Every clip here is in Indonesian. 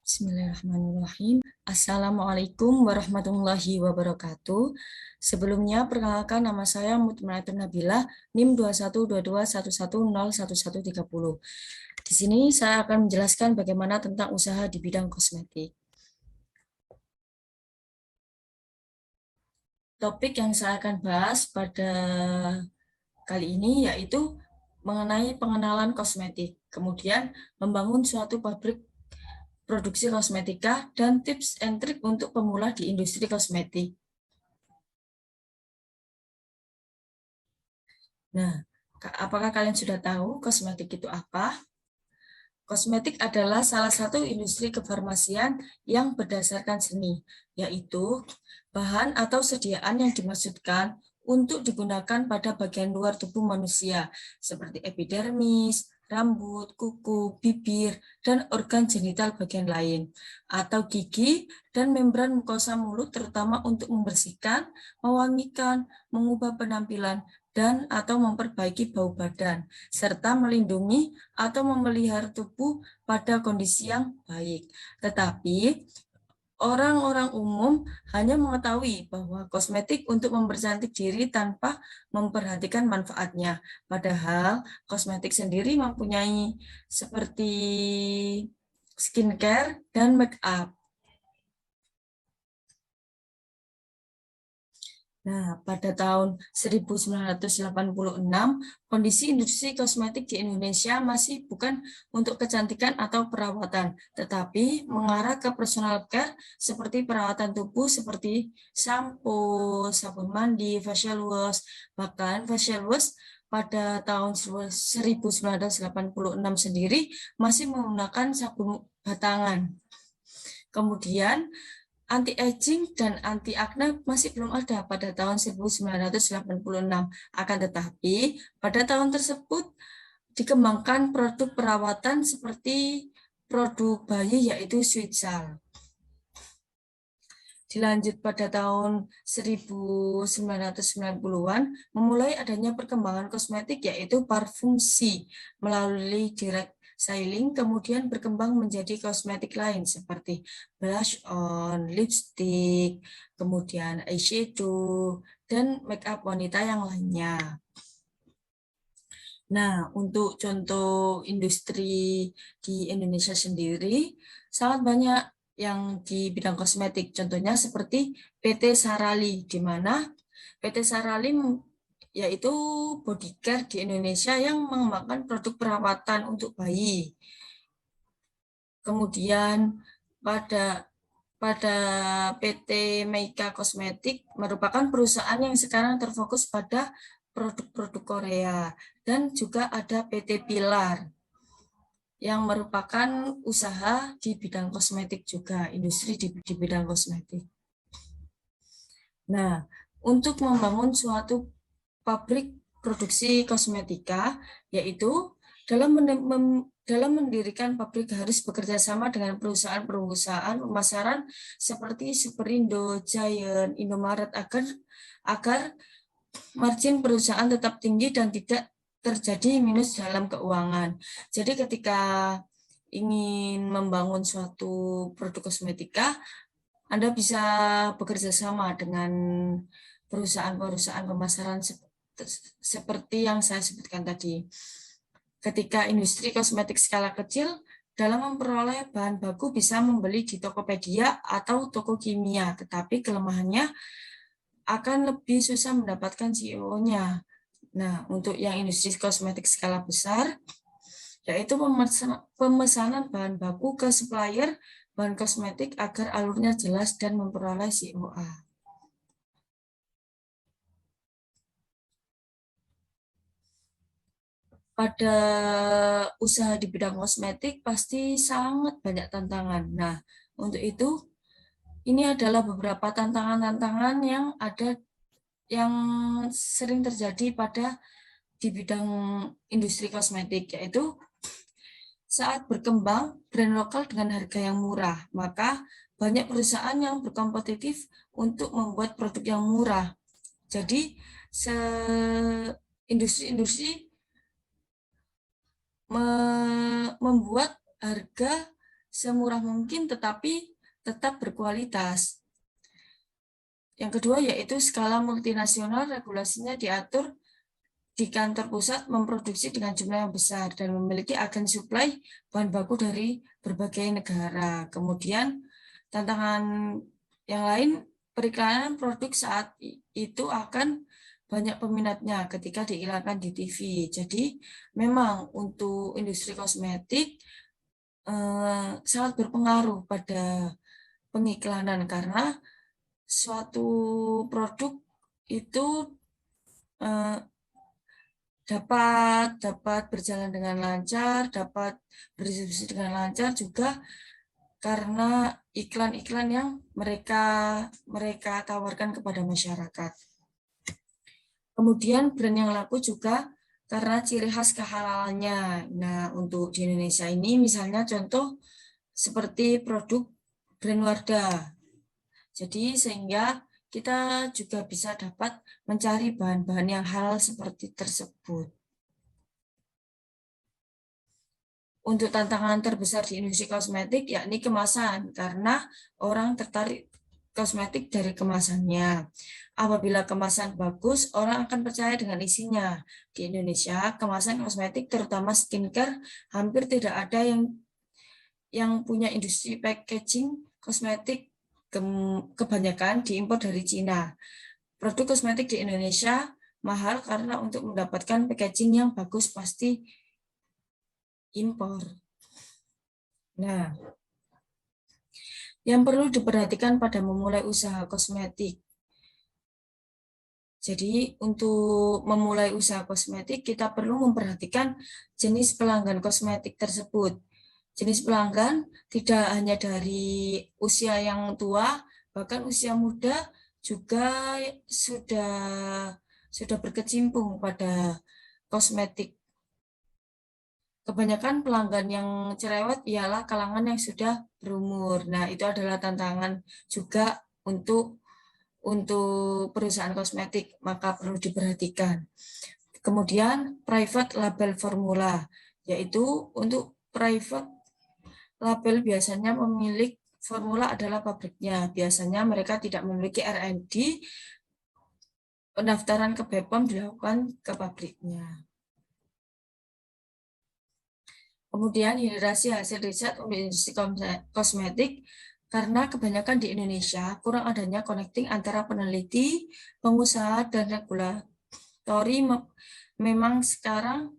Bismillahirrahmanirrahim. Assalamualaikum warahmatullahi wabarakatuh. Sebelumnya, perkenalkan nama saya Mutmainatun Nabilah, NIM 212211011130. Di sini saya akan menjelaskan bagaimana tentang usaha di bidang kosmetik. Topik yang saya akan bahas pada kali ini yaitu mengenai pengenalan kosmetik, kemudian membangun suatu pabrik produksi kosmetika, dan tips and trik untuk pemula di industri kosmetik. Nah, apakah kalian sudah tahu kosmetik itu apa? Kosmetik adalah salah satu industri kefarmasian yang berdasarkan seni, yaitu bahan atau sediaan yang dimaksudkan untuk digunakan pada bagian luar tubuh manusia, seperti epidermis, rambut, kuku, bibir, dan organ genital bagian lain, atau gigi dan membran mukosa mulut terutama untuk membersihkan, mewangikan, mengubah penampilan, dan atau memperbaiki bau badan, serta melindungi atau memelihara tubuh pada kondisi yang baik. Tetapi orang-orang umum hanya mengetahui bahwa kosmetik untuk mempercantik diri tanpa memperhatikan manfaatnya. Padahal kosmetik sendiri mempunyai seperti skincare dan make up. Nah, pada tahun 1986, kondisi industri kosmetik di Indonesia masih bukan untuk kecantikan atau perawatan, tetapi mengarah ke personal care seperti perawatan tubuh seperti shampoo, sabun mandi, facial wash. Bahkan facial wash pada tahun 1986 sendiri masih menggunakan sabun batangan. Kemudian anti-aging dan anti-akne masih belum ada pada tahun 1986. Akan tetapi, pada tahun tersebut dikembangkan produk perawatan seperti produk bayi yaitu Sweetsal. Dilanjut pada tahun 1990-an, memulai adanya perkembangan kosmetik yaitu parfum C melalui direct styling, kemudian berkembang menjadi kosmetik lain seperti blush on, lipstick, kemudian eyeshadow, dan make up wanita yang lainnya. Nah, untuk contoh industri di Indonesia sendiri, sangat banyak yang di bidang kosmetik. Contohnya seperti PT Sarali, di mana PT Sarali yaitu bodycare di Indonesia yang mengembangkan produk perawatan untuk bayi. Kemudian pada PT Meika Kosmetik merupakan perusahaan yang sekarang terfokus pada produk-produk Korea, dan juga ada PT Pilar yang merupakan usaha di bidang kosmetik juga, industri di bidang kosmetik. Nah, untuk membangun suatu pabrik produksi kosmetika, yaitu dalam mendirikan pabrik harus bekerja sama dengan perusahaan-perusahaan pemasaran seperti Superindo, Giant, Indomaret agar margin perusahaan tetap tinggi dan tidak terjadi minus dalam keuangan. Jadi ketika ingin membangun suatu produk kosmetika, Anda bisa bekerja sama dengan perusahaan-perusahaan pemasaran seperti yang saya sebutkan tadi. Ketika industri kosmetik skala kecil, dalam memperoleh bahan baku bisa membeli di Tokopedia atau toko kimia, tetapi kelemahannya akan lebih susah mendapatkan CEO-nya. Nah, untuk yang industri kosmetik skala besar, yaitu pemesanan bahan baku ke supplier bahan kosmetik agar alurnya jelas dan memperoleh COA. Pada usaha di bidang kosmetik pasti sangat banyak tantangan. Nah, untuk itu ini adalah beberapa tantangan-tantangan yang ada yang sering terjadi pada di bidang industri kosmetik, yaitu saat berkembang brand lokal dengan harga yang murah, maka banyak perusahaan yang berkompetitif untuk membuat produk yang murah. Jadi, industri-industri membuat harga semurah mungkin tetapi tetap berkualitas. Yang kedua yaitu skala multinasional, regulasinya diatur di kantor pusat, memproduksi dengan jumlah yang besar dan memiliki agen suplai bahan baku dari berbagai negara. Kemudian tantangan yang lain, periklanan produk saat itu akan banyak peminatnya ketika diiklankan di TV. Jadi memang untuk industri kosmetik sangat berpengaruh pada pengiklanan karena suatu produk itu dapat berjalan dengan lancar, dapat berdistribusi dengan lancar juga karena iklan-iklan yang mereka tawarkan kepada masyarakat. Kemudian brand yang laku juga karena ciri khas kehalalannya. Nah, untuk di Indonesia ini misalnya contoh seperti produk brand Wardah. Jadi sehingga kita juga bisa dapat mencari bahan-bahan yang halal seperti tersebut. Untuk tantangan terbesar di industri kosmetik yakni kemasan, karena orang tertarik kosmetik dari kemasannya. Apabila kemasan bagus, orang akan percaya dengan isinya. Di Indonesia, kemasan kosmetik terutama skincare hampir tidak ada yang punya industri packaging kosmetik, kebanyakan diimpor dari Cina. Produk kosmetik di Indonesia mahal karena untuk mendapatkan packaging yang bagus pasti impor. Nah, yang perlu diperhatikan pada memulai usaha kosmetik. Jadi untuk memulai usaha kosmetik kita perlu memperhatikan jenis pelanggan kosmetik tersebut. Jenis pelanggan tidak hanya dari usia yang tua, bahkan usia muda juga sudah berkecimpung pada kosmetik. Kebanyakan pelanggan yang cerewet ialah kalangan yang sudah berumur. Nah, itu adalah tantangan juga untuk perusahaan kosmetik, maka perlu diperhatikan. Kemudian private label formula, yaitu untuk private label biasanya pemilik formula adalah pabriknya. Biasanya mereka tidak memiliki R&D, pendaftaran ke BPOM dilakukan ke pabriknya. Kemudian hidrasi hasil riset untuk industri kosmetik, karena kebanyakan di Indonesia kurang adanya connecting antara peneliti, pengusaha, dan regulatori. Memang sekarang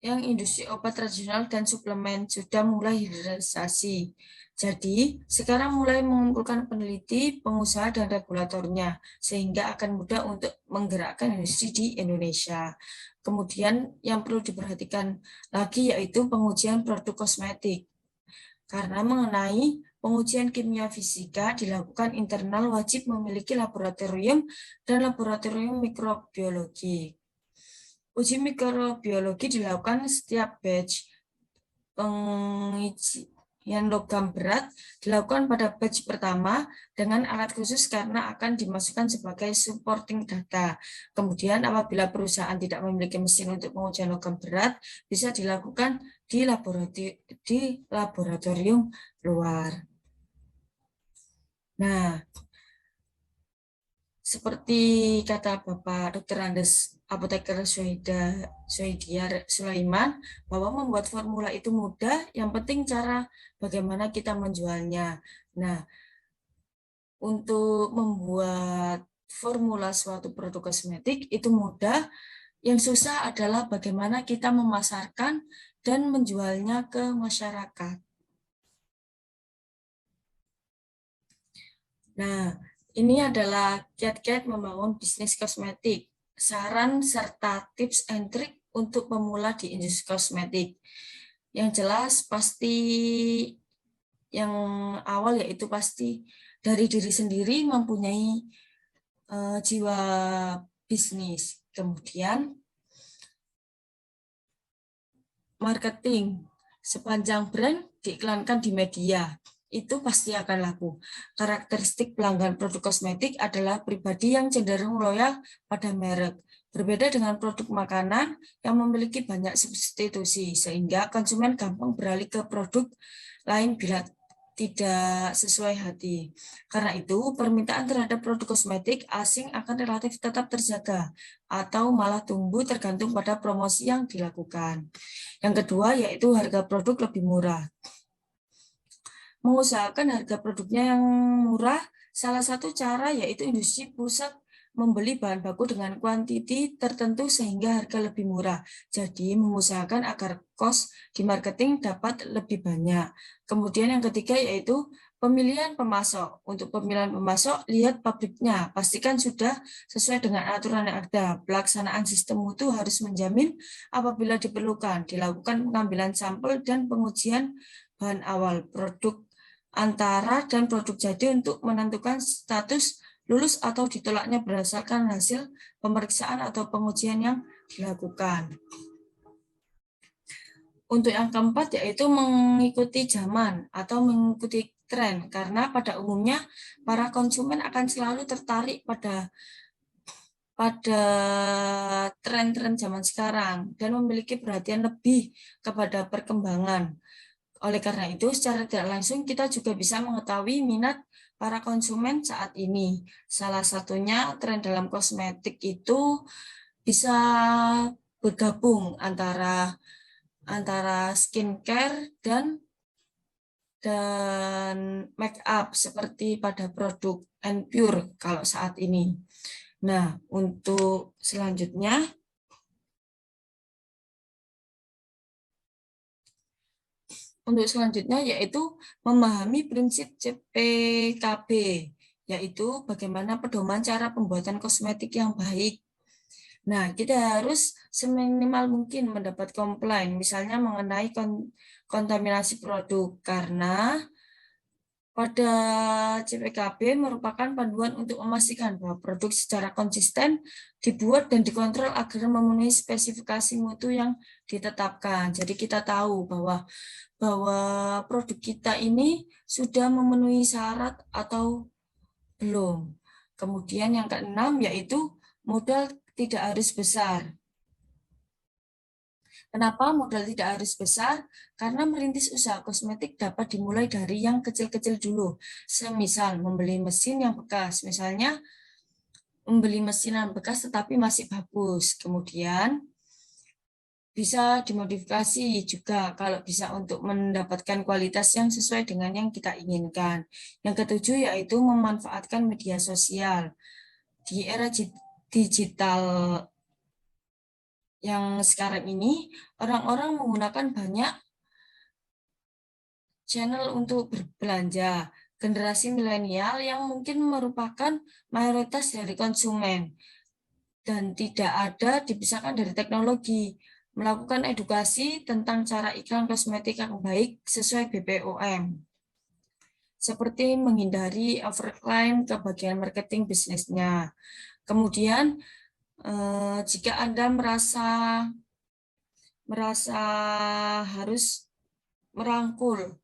yang industri obat tradisional dan suplemen sudah mulai hilirisasi. Jadi, sekarang mulai mengumpulkan peneliti, pengusaha, dan regulatornya, sehingga akan mudah untuk menggerakkan industri di Indonesia. Kemudian yang perlu diperhatikan lagi yaitu pengujian produk kosmetik. Karena mengenai pengujian kimia fisika dilakukan internal wajib memiliki laboratorium dan laboratorium mikrobiologi. Uji mikrobiologi dilakukan setiap batch. Pengujian logam berat dilakukan pada batch pertama dengan alat khusus karena akan dimasukkan sebagai supporting data. Kemudian apabila perusahaan tidak memiliki mesin untuk pengujian logam berat, bisa dilakukan di laboratorium luar. Nah, seperti kata Bapak Dr. Andes Apoteker Soedia Sulaiman, bahwa membuat formula itu mudah, yang penting cara bagaimana kita menjualnya. Nah, untuk membuat formula suatu produk kosmetik itu mudah, yang susah adalah bagaimana kita memasarkan dan menjualnya ke masyarakat. Nah, ini adalah kiat-kiat membangun bisnis kosmetik, saran serta tips and trik untuk pemula di industri kosmetik. Yang jelas pasti yang awal yaitu pasti dari diri sendiri mempunyai jiwa bisnis. Kemudian marketing, sepanjang brand diiklankan di media, itu pasti akan laku. Karakteristik pelanggan produk kosmetik adalah pribadi yang cenderung loyal pada merek. Berbeda dengan produk makanan yang memiliki banyak substitusi, sehingga konsumen gampang beralih ke produk lain bila tidak sesuai hati. Karena itu, permintaan terhadap produk kosmetik asing akan relatif tetap terjaga atau malah tumbuh tergantung pada promosi yang dilakukan. Yang kedua, yaitu harga produk lebih murah. Mengusahakan harga produknya yang murah, salah satu cara yaitu industri pusat membeli bahan baku dengan kuantiti tertentu sehingga harga lebih murah. Jadi mengusahakan agar cost di marketing dapat lebih banyak. Kemudian yang ketiga yaitu pemilihan pemasok. Untuk pemilihan pemasok, lihat pabriknya. Pastikan sudah sesuai dengan aturan yang ada. Pelaksanaan sistem mutu harus menjamin apabila diperlukan, dilakukan pengambilan sampel dan pengujian bahan awal produk antara dan produk jadi untuk menentukan status lulus atau ditolaknya berdasarkan hasil pemeriksaan atau pengujian yang dilakukan. Untuk yang keempat yaitu mengikuti zaman atau mengikuti tren, karena pada umumnya para konsumen akan selalu tertarik pada tren-tren zaman sekarang dan memiliki perhatian lebih kepada perkembangan. Oleh karena itu, secara tidak langsung kita juga bisa mengetahui minat para konsumen saat ini. Salah satunya tren dalam kosmetik itu bisa bergabung antara skincare dan make up seperti pada produk Enpure kalau saat ini. Nah, untuk selanjutnya yaitu memahami prinsip CPKB, yaitu bagaimana pedoman cara pembuatan kosmetik yang baik. Nah, kita harus seminimal mungkin mendapat komplain, misalnya mengenai kontaminasi produk, karena pada CPKB merupakan panduan untuk memastikan bahwa produk secara konsisten dibuat dan dikontrol agar memenuhi spesifikasi mutu yang ditetapkan. Jadi kita tahu bahwa produk kita ini sudah memenuhi syarat atau belum. Kemudian yang keenam yaitu modal tidak harus besar. Kenapa modal tidak harus besar? Karena merintis usaha kosmetik dapat dimulai dari yang kecil-kecil dulu. Semisal membeli mesin yang bekas, misalnya membeli mesin yang bekas tetapi masih bagus. Kemudian bisa dimodifikasi juga kalau bisa untuk mendapatkan kualitas yang sesuai dengan yang kita inginkan. Yang ketujuh yaitu memanfaatkan media sosial. Di era digital yang sekarang ini, orang-orang menggunakan banyak channel untuk berbelanja. Generasi milenial yang mungkin merupakan mayoritas dari konsumen dan tidak ada dipisahkan dari teknologi. Melakukan edukasi tentang cara iklan kosmetik yang baik sesuai BPOM. Seperti menghindari overclaim ke bagian marketing bisnisnya. Kemudian, jika Anda merasa harus merangkul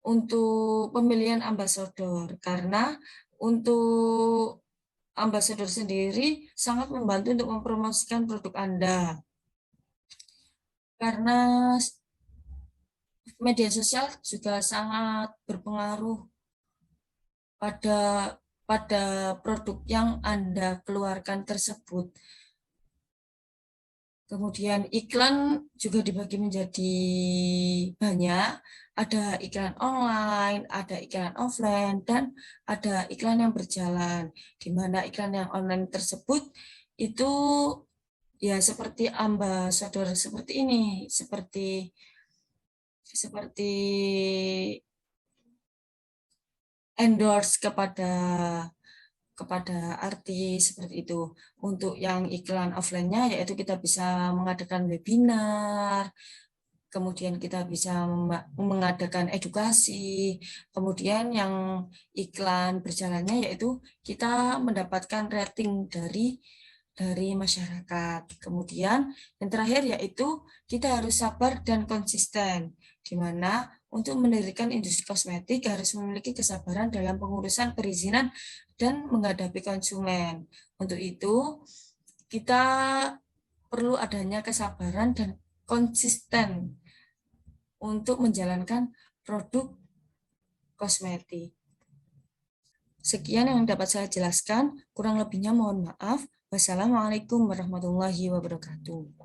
untuk pemilihan ambasador, karena untuk ambasador sendiri sangat membantu untuk mempromosikan produk Anda. Karena media sosial juga sangat berpengaruh pada produk yang Anda keluarkan tersebut. Kemudian iklan juga dibagi menjadi banyak, ada iklan online, ada iklan offline, dan ada iklan yang berjalan, di mana iklan yang online tersebut itu ya seperti ambasador seperti ini, seperti endorse kepada artis seperti itu. Untuk yang iklan offline-nya yaitu kita bisa mengadakan webinar, kemudian kita bisa mengadakan edukasi, kemudian yang iklan berjalannya yaitu kita mendapatkan rating dari masyarakat. Kemudian yang terakhir yaitu kita harus sabar dan konsisten, di mana untuk mendirikan industri kosmetik harus memiliki kesabaran dalam pengurusan perizinan dan menghadapi konsumen. Untuk itu, kita perlu adanya kesabaran dan konsisten untuk menjalankan produk kosmetik. Sekian yang dapat saya jelaskan, kurang lebihnya mohon maaf. Wassalamualaikum warahmatullahi wabarakatuh.